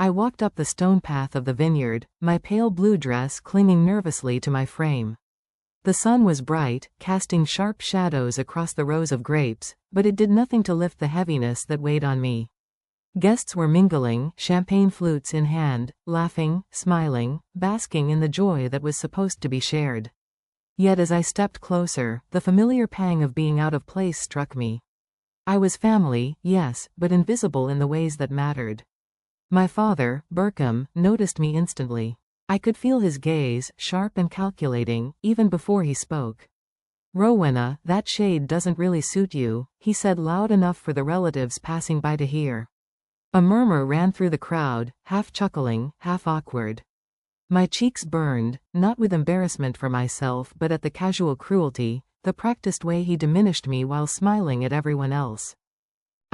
I walked up the stone path of the vineyard, my pale blue dress clinging nervously to my frame. The sun was bright, casting sharp shadows across the rows of grapes, but it did nothing to lift the heaviness that weighed on me. Guests were mingling, champagne flutes in hand, laughing, smiling, basking in the joy that was supposed to be shared. Yet as I stepped closer, the familiar pang of being out of place struck me. I was family, yes, but invisible in the ways that mattered. My father, Burkham, noticed me instantly. I could feel his gaze, sharp and calculating, even before he spoke. "Rowena, that shade doesn't really suit you," he said loud enough for the relatives passing by to hear. A murmur ran through the crowd, half chuckling, half awkward. My cheeks burned, not with embarrassment for myself but at the casual cruelty, the practiced way he diminished me while smiling at everyone else.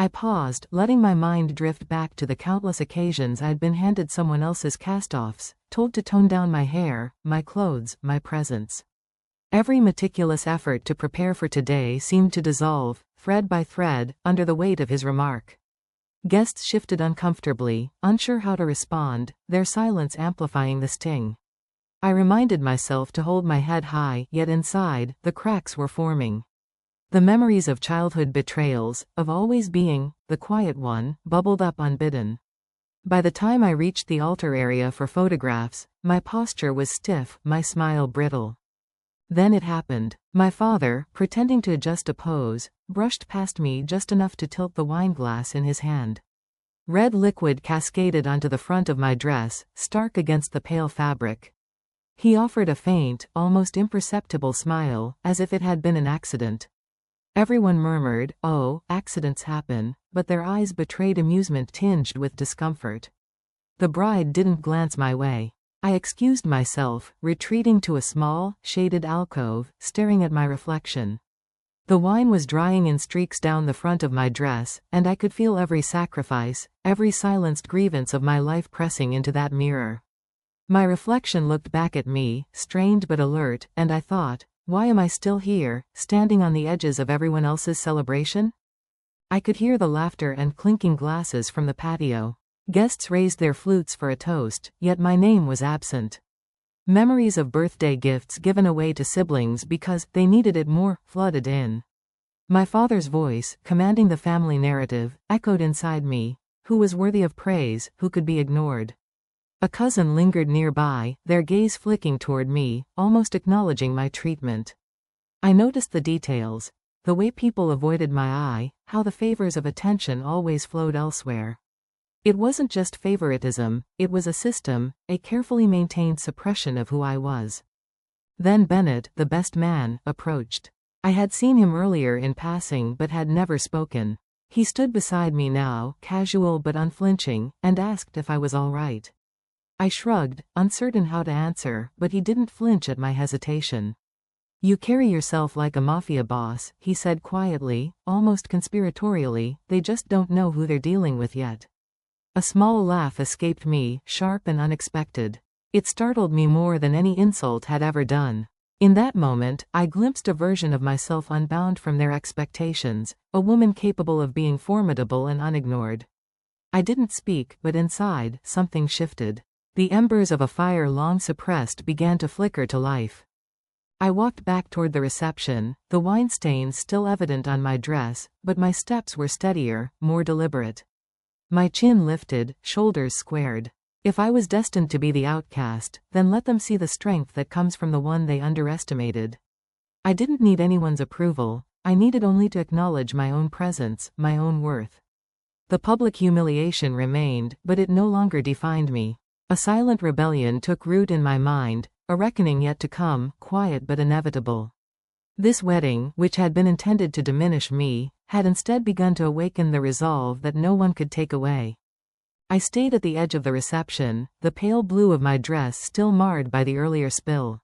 I paused, letting my mind drift back to the countless occasions I'd been handed someone else's cast-offs, told to tone down my hair, my clothes, my presence. Every meticulous effort to prepare for today seemed to dissolve, thread by thread, under the weight of his remark. Guests shifted uncomfortably, unsure how to respond, their silence amplifying the sting. I reminded myself to hold my head high, yet inside, the cracks were forming. The memories of childhood betrayals, of always being the quiet one, bubbled up unbidden. By the time I reached the altar area for photographs, my posture was stiff, my smile brittle. Then it happened. My father, pretending to adjust a pose, brushed past me just enough to tilt the wineglass in his hand. Red liquid cascaded onto the front of my dress, stark against the pale fabric. He offered a faint, almost imperceptible smile, as if it had been an accident. Everyone murmured, "Oh, accidents happen," but their eyes betrayed amusement tinged with discomfort. The bride didn't glance my way. I excused myself, retreating to a small, shaded alcove, staring at my reflection. The wine was drying in streaks down the front of my dress, and I could feel every sacrifice, every silenced grievance of my life pressing into that mirror. My reflection looked back at me, strained but alert, and I thought, why am I still here, standing on the edges of everyone else's celebration? I could hear the laughter and clinking glasses from the patio. Guests raised their flutes for a toast, yet my name was absent. Memories of birthday gifts given away to siblings because they needed it more flooded in. My father's voice, commanding the family narrative, echoed inside me. Who was worthy of praise, who could be ignored? A cousin lingered nearby, their gaze flicking toward me, almost acknowledging my treatment. I noticed the details, the way people avoided my eye, how the favors of attention always flowed elsewhere. It wasn't just favoritism, it was a system, a carefully maintained suppression of who I was. Then Bennett, the best man, approached. I had seen him earlier in passing but had never spoken. He stood beside me now, casual but unflinching, and asked if I was all right. I shrugged, uncertain how to answer, but he didn't flinch at my hesitation. "You carry yourself like a mafia boss," he said quietly, almost conspiratorially, "they just don't know who they're dealing with yet." A small laugh escaped me, sharp and unexpected. It startled me more than any insult had ever done. In that moment, I glimpsed a version of myself unbound from their expectations, a woman capable of being formidable and unignored. I didn't speak, but inside, something shifted. The embers of a fire long suppressed began to flicker to life. I walked back toward the reception, the wine stains still evident on my dress, but my steps were steadier, more deliberate. My chin lifted, shoulders squared. If I was destined to be the outcast, then let them see the strength that comes from the one they underestimated. I didn't need anyone's approval, I needed only to acknowledge my own presence, my own worth. The public humiliation remained, but it no longer defined me. A silent rebellion took root in my mind, a reckoning yet to come, quiet but inevitable. This wedding, which had been intended to diminish me, had instead begun to awaken the resolve that no one could take away. I stayed at the edge of the reception, the pale blue of my dress still marred by the earlier spill.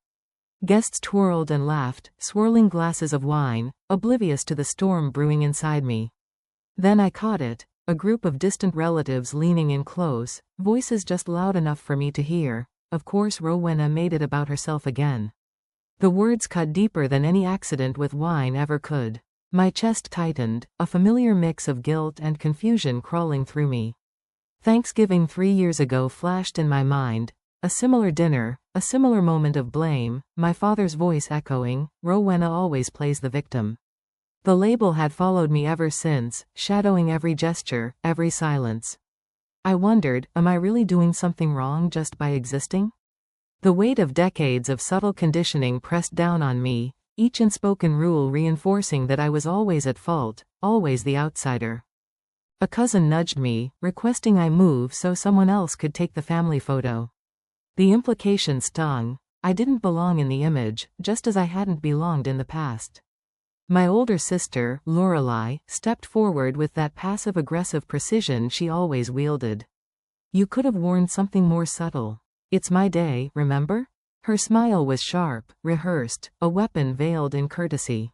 Guests twirled and laughed, swirling glasses of wine, oblivious to the storm brewing inside me. Then I caught it. A group of distant relatives leaning in close, voices just loud enough for me to hear. Of course Rowena made it about herself again. The words cut deeper than any accident with wine ever could. My chest tightened, a familiar mix of guilt and confusion crawling through me. Thanksgiving 3 years ago flashed in my mind. A similar dinner, a similar moment of blame, my father's voice echoing, "Rowena always plays the victim." The label had followed me ever since, shadowing every gesture, every silence. I wondered, am I really doing something wrong just by existing? The weight of decades of subtle conditioning pressed down on me, each unspoken rule reinforcing that I was always at fault, always the outsider. A cousin nudged me, requesting I move so someone else could take the family photo. The implication stung. I didn't belong in the image, just as I hadn't belonged in the past. My older sister, Lorelei, stepped forward with that passive-aggressive precision she always wielded. "You could have worn something more subtle. It's my day, remember?" Her smile was sharp, rehearsed, a weapon veiled in courtesy.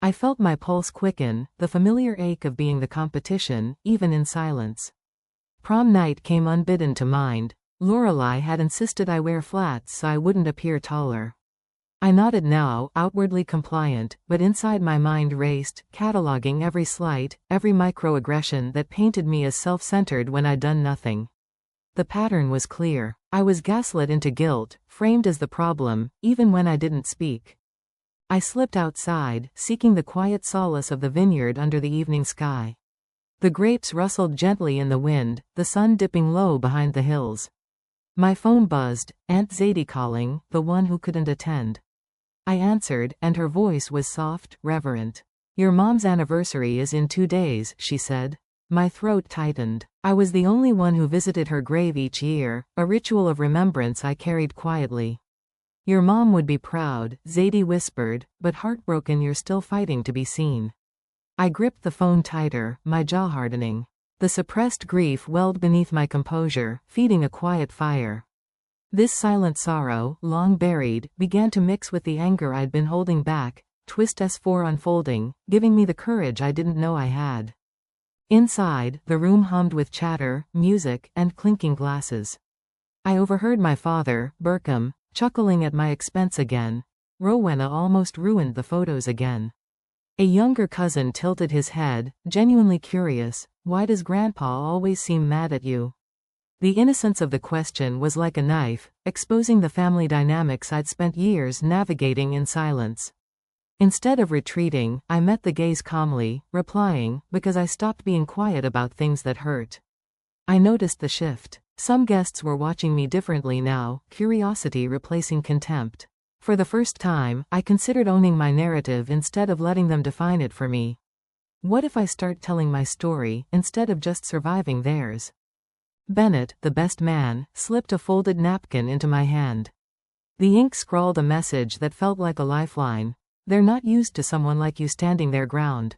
I felt my pulse quicken, the familiar ache of being the competition, even in silence. Prom night came unbidden to mind. Lorelei had insisted I wear flats so I wouldn't appear taller. I nodded now, outwardly compliant, but inside my mind raced, cataloging every slight, every microaggression that painted me as self-centered when I'd done nothing. The pattern was clear. I was gaslit into guilt, framed as the problem, even when I didn't speak. I slipped outside, seeking the quiet solace of the vineyard under the evening sky. The grapes rustled gently in the wind, the sun dipping low behind the hills. My phone buzzed, Aunt Zadie calling, the one who couldn't attend. I answered, and her voice was soft, reverent. "Your mom's anniversary is in 2 days," she said. My throat tightened. I was the only one who visited her grave each year, a ritual of remembrance I carried quietly. "Your mom would be proud," Zadie whispered, "but heartbroken you're still fighting to be seen." I gripped the phone tighter, my jaw hardening. The suppressed grief welled beneath my composure, feeding a quiet fire. This silent sorrow, long buried, began to mix with the anger I'd been holding back, twist S4 unfolding, giving me the courage I didn't know I had. Inside, the room hummed with chatter, music, and clinking glasses. I overheard my father, Burkham, chuckling at my expense again. "Rowena almost ruined the photos again." A younger cousin tilted his head, genuinely curious, "Why does Grandpa always seem mad at you?" The innocence of the question was like a knife, exposing the family dynamics I'd spent years navigating in silence. Instead of retreating, I met the gaze calmly, replying, "Because I stopped being quiet about things that hurt." I noticed the shift. Some guests were watching me differently now, curiosity replacing contempt. For the first time, I considered owning my narrative instead of letting them define it for me. What if I start telling my story, instead of just surviving theirs? Bennett, the best man, slipped a folded napkin into my hand. The ink scrawled a message that felt like a lifeline. "They're not used to someone like you standing their ground.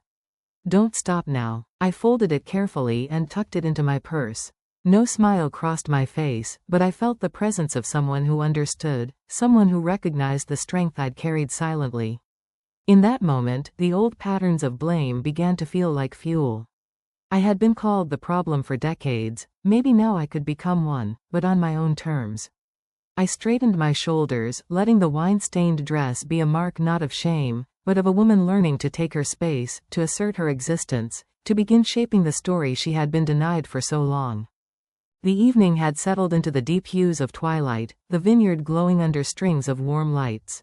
Don't stop now." I folded it carefully and tucked it into my purse. No smile crossed my face, but I felt the presence of someone who understood, someone who recognized the strength I'd carried silently. In that moment, the old patterns of blame began to feel like fuel. I had been called the problem for decades, maybe now I could become one, but on my own terms. I straightened my shoulders, letting the wine-stained dress be a mark not of shame, but of a woman learning to take her space, to assert her existence, to begin shaping the story she had been denied for so long. The evening had settled into the deep hues of twilight, the vineyard glowing under strings of warm lights.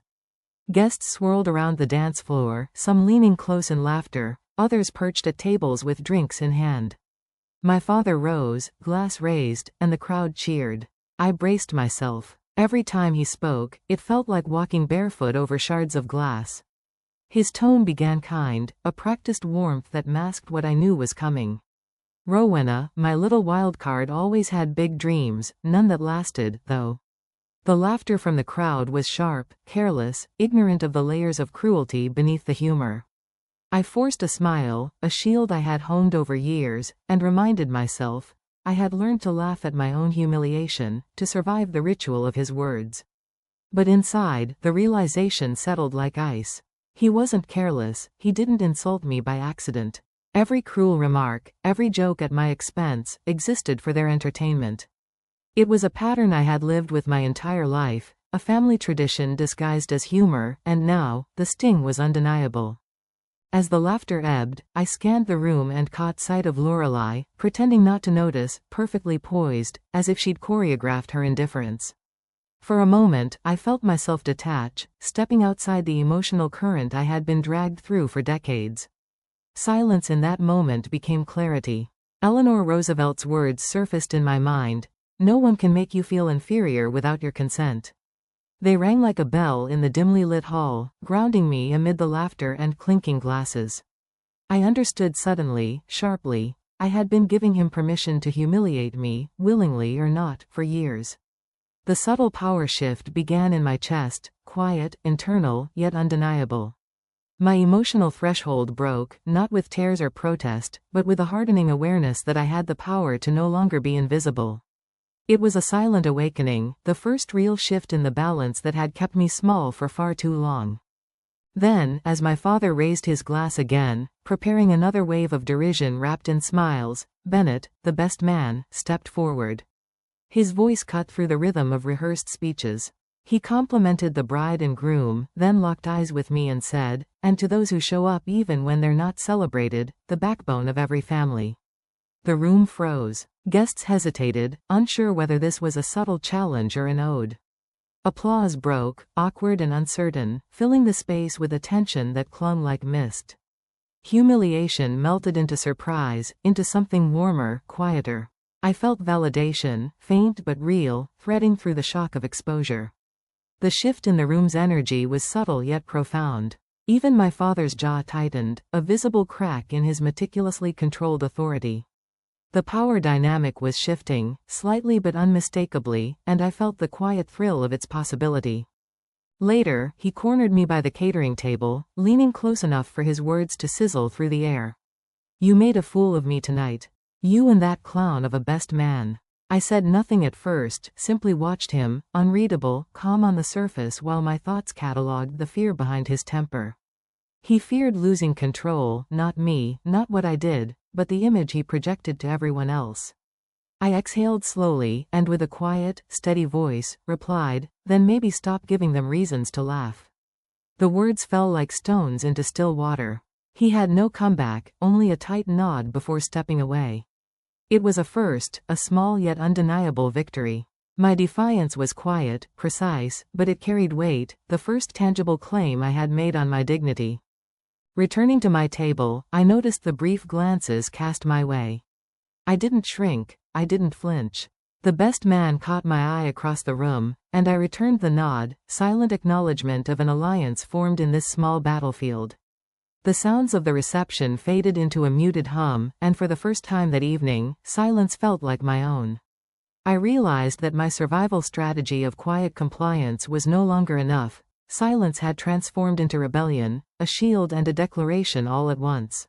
Guests swirled around the dance floor, some leaning close in laughter, others perched at tables with drinks in hand. My father rose, glass raised, and the crowd cheered. I braced myself. Every time he spoke, it felt like walking barefoot over shards of glass. His tone began kind, a practiced warmth that masked what I knew was coming. "Rowena, my little wildcard always had big dreams, none that lasted, though." The laughter from the crowd was sharp, careless, ignorant of the layers of cruelty beneath the humor. I forced a smile, a shield I had honed over years, and reminded myself, I had learned to laugh at my own humiliation, to survive the ritual of his words. But inside, the realization settled like ice. He wasn't careless, he didn't insult me by accident. Every cruel remark, every joke at my expense, existed for their entertainment. It was a pattern I had lived with my entire life, a family tradition disguised as humor, and now, the sting was undeniable. As the laughter ebbed, I scanned the room and caught sight of Lorelei, pretending not to notice, perfectly poised, as if she'd choreographed her indifference. For a moment, I felt myself detach, stepping outside the emotional current I had been dragged through for decades. Silence in that moment became clarity. Eleanor Roosevelt's words surfaced in my mind. No one can make you feel inferior without your consent. They rang like a bell in the dimly lit hall, grounding me amid the laughter and clinking glasses. I understood suddenly, sharply. I had been giving him permission to humiliate me, willingly or not, for years. The subtle power shift began in my chest, quiet, internal, yet undeniable. My emotional threshold broke, not with tears or protest, but with a hardening awareness that I had the power to no longer be invisible. It was a silent awakening, the first real shift in the balance that had kept me small for far too long. Then, as my father raised his glass again, preparing another wave of derision wrapped in smiles, Bennett, the best man, stepped forward. His voice cut through the rhythm of rehearsed speeches. He complimented the bride and groom, then locked eyes with me and said, "And to those who show up even when they're not celebrated, the backbone of every family." The room froze. Guests hesitated, unsure whether this was a subtle challenge or an ode. Applause broke, awkward and uncertain, filling the space with a tension that clung like mist. Humiliation melted into surprise, into something warmer, quieter. I felt validation, faint but real, threading through the shock of exposure. The shift in the room's energy was subtle yet profound. Even my father's jaw tightened, a visible crack in his meticulously controlled authority. The power dynamic was shifting, slightly but unmistakably, and I felt the quiet thrill of its possibility. Later, he cornered me by the catering table, leaning close enough for his words to sizzle through the air. "You made a fool of me tonight. You and that clown of a best man." I said nothing at first, simply watched him, unreadable, calm on the surface while my thoughts catalogued the fear behind his temper. He feared losing control, not me, not what I did, but the image he projected to everyone else. I exhaled slowly, and with a quiet, steady voice, replied, "Then maybe stop giving them reasons to laugh." The words fell like stones into still water. He had no comeback, only a tight nod before stepping away. It was a first, a small yet undeniable victory. My defiance was quiet, precise, but it carried weight, the first tangible claim I had made on my dignity. Returning to my table, I noticed the brief glances cast my way. I didn't shrink, I didn't flinch. The best man caught my eye across the room, and I returned the nod, silent acknowledgement of an alliance formed in this small battlefield. The sounds of the reception faded into a muted hum, and for the first time that evening, silence felt like my own. I realized that my survival strategy of quiet compliance was no longer enough. Silence had transformed into rebellion, a shield and a declaration all at once.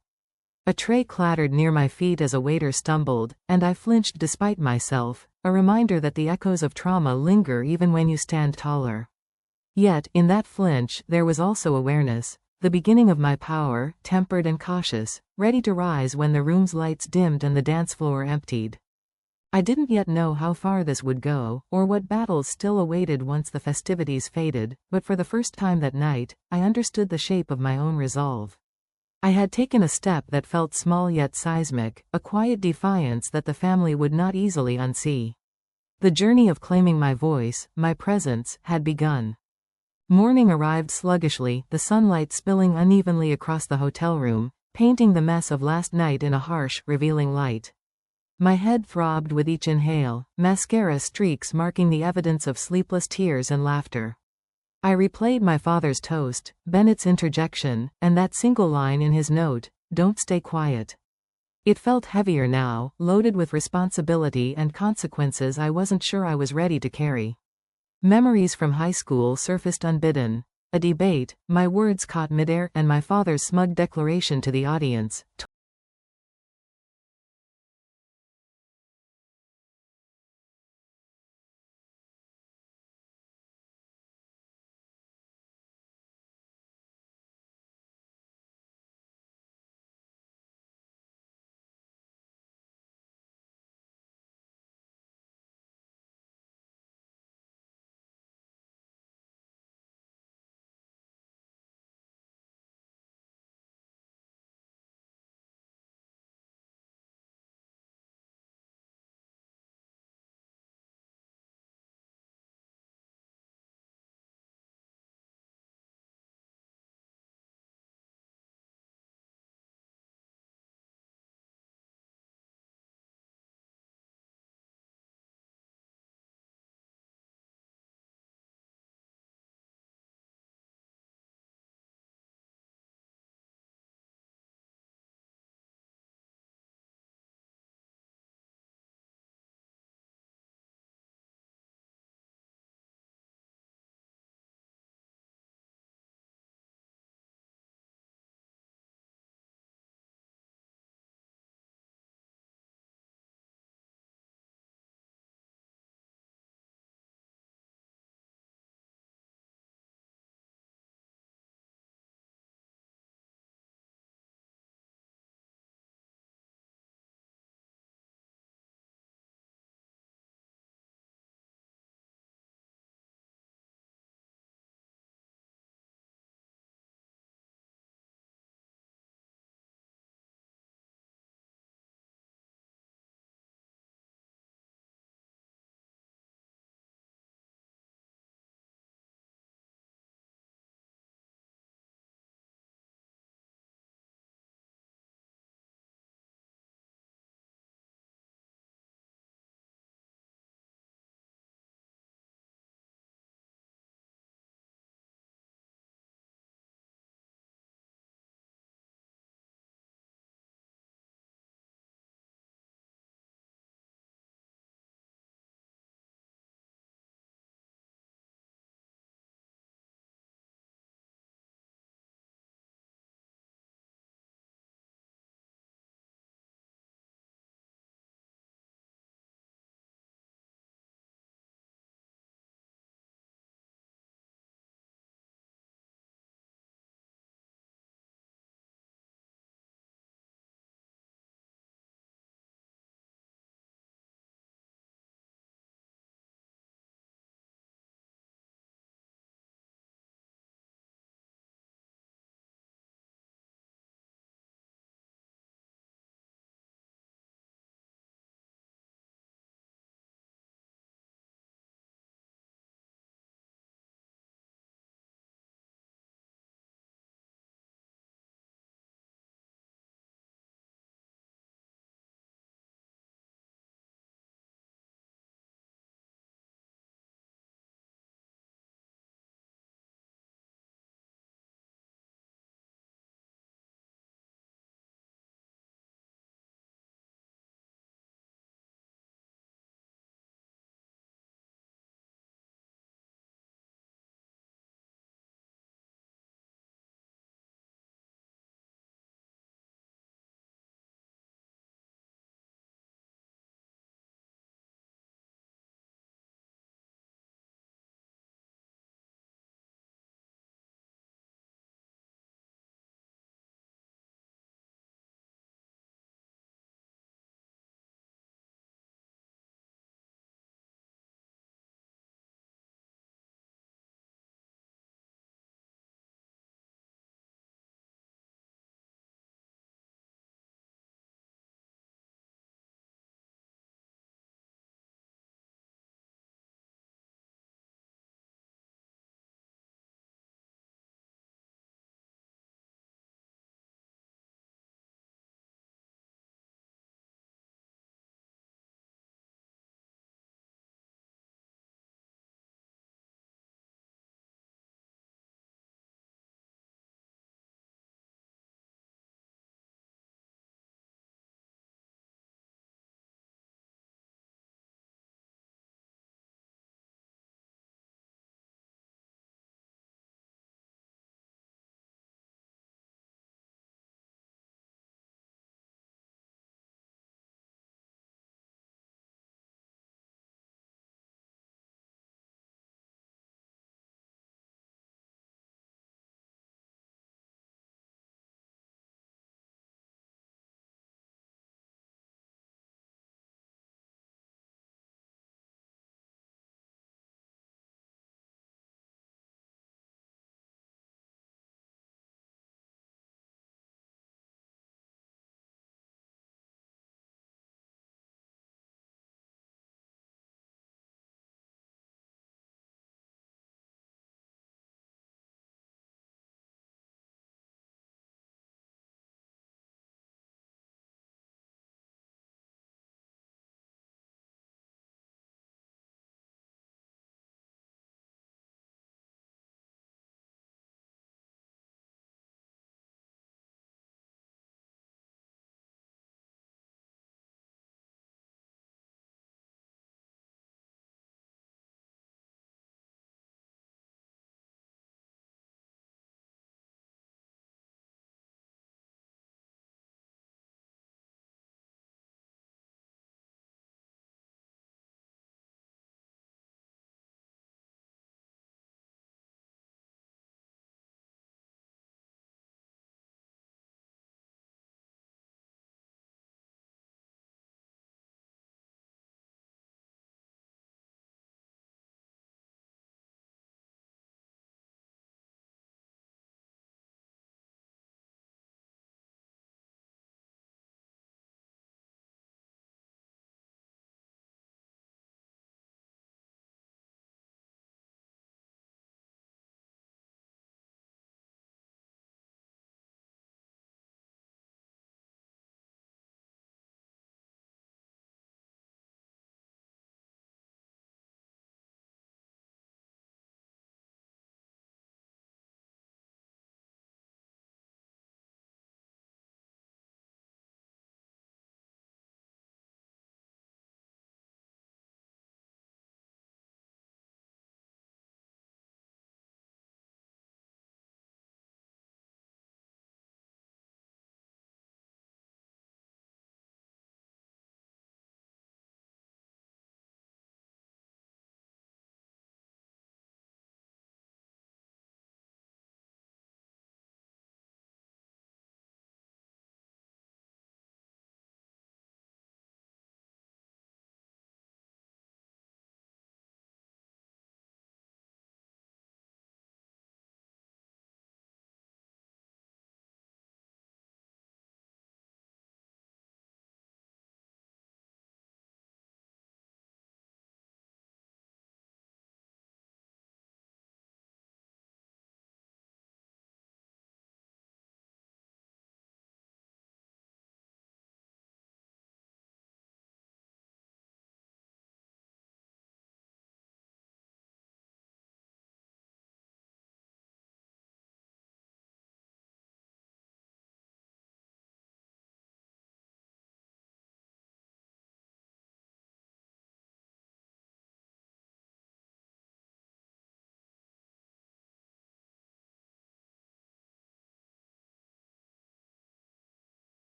A tray clattered near my feet as a waiter stumbled, and I flinched despite myself, a reminder that the echoes of trauma linger even when you stand taller. Yet, in that flinch, there was also awareness, the beginning of my power, tempered and cautious, ready to rise when the room's lights dimmed and the dance floor emptied. I didn't yet know how far this would go, or what battles still awaited once the festivities faded, but for the first time that night, I understood the shape of my own resolve. I had taken a step that felt small yet seismic, a quiet defiance that the family would not easily unsee. The journey of claiming my voice, my presence, had begun. Morning arrived sluggishly, the sunlight spilling unevenly across the hotel room, painting the mess of last night in a harsh, revealing light. My head throbbed with each inhale, mascara streaks marking the evidence of sleepless tears and laughter. I replayed my father's toast, Bennett's interjection, and that single line in his note, "Don't stay quiet." It felt heavier now, loaded with responsibility and consequences I wasn't sure I was ready to carry. Memories from high school surfaced unbidden. A debate, my words caught midair, and my father's smug declaration to the audience,